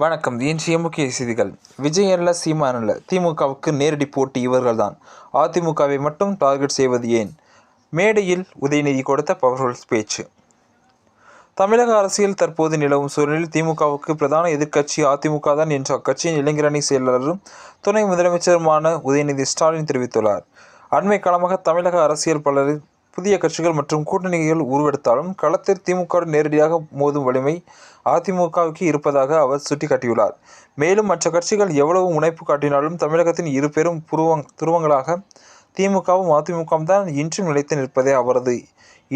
வணக்கம். இன்றைய முக்கிய செய்திகள். விஜய் அல்ல, சீமான் அல்ல, திமுகவுக்கு நேரடி போட்டி இவர்கள்தான். அதிமுகவை மட்டும் டார்கெட் செய்வது ஏன்? மேடையில் உதயநிதி கொடுத்த பவர்ஃபுல் பேச்சு. தமிழக அரசியல் தற்போது நிலவும் சூழலில் திமுகவுக்கு பிரதான எதிர்க்கட்சி அதிமுக தான் என்று அக்கட்சியின் இளைஞரணி செயலாளரும் துணை முதலமைச்சருமான உதயநிதி ஸ்டாலின் தெரிவித்துள்ளார். அண்மை காலமாக தமிழக அரசியல் பலரின் புதிய கட்சிகள் மற்றும் கூட்டணிகள் உருவெடுத்தாலும் களத்தில் திமுகவுடன் நேரடியாக மோதும் வலிமை அதிமுகவுக்கு இருப்பதாக அவர் சுட்டிக்காட்டியுள்ளார். மேலும் மற்ற கட்சிகள் எவ்வளவு முனைப்பு காட்டினாலும் தமிழகத்தின் இரு பெரும் துருவங்களாக திமுகவும் அதிமுகவும் தான் இன்றும் நிலைத்து நிற்பதை அவரது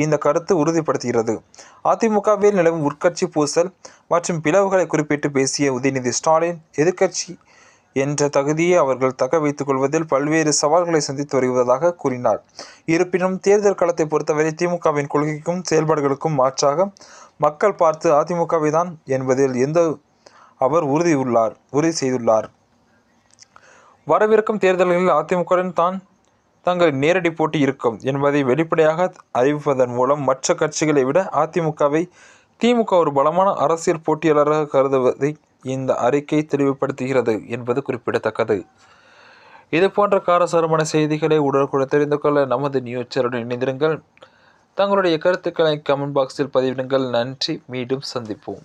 இந்த கருத்து உறுதிப்படுத்துகிறது. அதிமுகவில் நிலவும் உட்கட்சி பூசல் மற்றும் பிளவுகளை குறிப்பிட்டு பேசிய உதயநிதி ஸ்டாலின், எதிர்க்கட்சி என்ற தகுதியை அவர்கள் தக்க வைத்துக் கொள்வதில் பல்வேறு சவால்களை சந்தித்து வருவதாக கூறினார். இருப்பினும் தேர்தல் களத்தை பொறுத்தவரை திமுகவின் கொள்கைக்கும் செயல்பாடுகளுக்கும் மாற்றாக மக்கள் பார்த்து அதிமுகவை தான் என்பதில் அவர் உறுதி செய்துள்ளார். வரவிருக்கும் தேர்தல்களில் அதிமுகவுடன் தான் தங்கள் நேரடி போட்டி இருக்கும் என்பதை வெளிப்படையாக அறிவிப்பதன் மூலம் மற்ற கட்சிகளை விட அதிமுகவை திமுக ஒரு பலமான அரசியல் போட்டியாளராக கருதுவதை இந்த அறிக்கை தெளிவுபடுத்துகிறது என்பது குறிப்பிடத்தக்கது. இது போன்ற காரசாரமான செய்திகளை உடனுக்குடன் தெரிந்து கொள்ள நமது நியூஸ் சேனலுடன் இணைந்திருங்கள். தங்களுடைய கருத்துக்களை கமெண்ட் பாக்ஸில் பதிவிடுங்கள். நன்றி. மீண்டும் சந்திப்போம்.